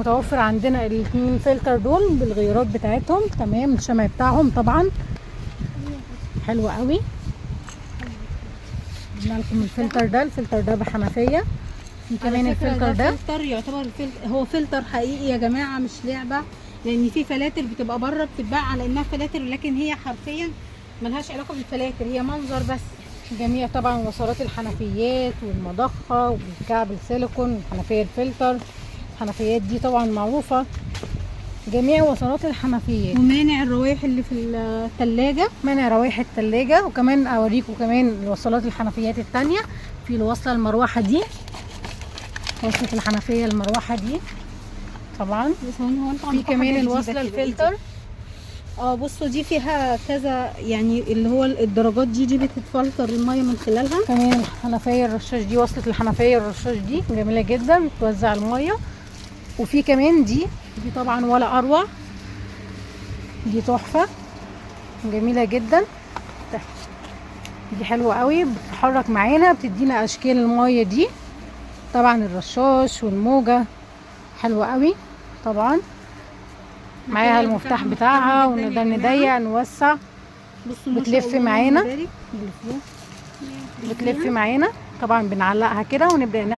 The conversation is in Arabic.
متوفر عندنا الاثنين فلتر دول بالغيارات بتاعتهم. تمام. الشمع بتاعهم طبعا حلو قوي. جبنا لكم الفلتر ده. الفلتر ده بحنفيه. في كمان الفلتر ده فلتر يعتبر هو فلتر حقيقي يا جماعه، مش لعبه. لان في فلاتر بتبقى بره بتتباع على انها فلاتر، لكن هي حرفيا ملهاش علاقه بالفلاتر، هي منظر بس. جميع طبعا وصلات الحنفيات والمضخه والكعب السيليكون والحنفيه الفلتر. الحنفيات دي طبعا معروفه، جميع وصلات الحنفيات. ومانع الروايح اللي في الثلاجه، مانع روايح الثلاجه. وكمان اوريكم كمان وصلات الحنفيات الثانيه. في الوصله المروحه دي، وصله الحنفيه المروحه دي طبعا. في كمان الوصله الفلتر. بصوا دي فيها كذا، يعني اللي هو الدرجات دي بتتفلتر الميه من خلالها. كمان الحنفيه الرشاش دي، وصله الحنفيه الرشاش دي جميله جدا، بتوزع الميه. وفي كمان دي طبعا ولا اروع، دي تحفه جميله جدا. دي حلوه قوي، بتتحرك معانا، بتدينا اشكال الميه دي. طبعا الرشاش والموجه حلوه قوي طبعا. معاها المفتاح بتاعها، ونقدر نضيق نوسع. بتلف معانا، بتلف معانا طبعا. بنعلقها كده ونبدا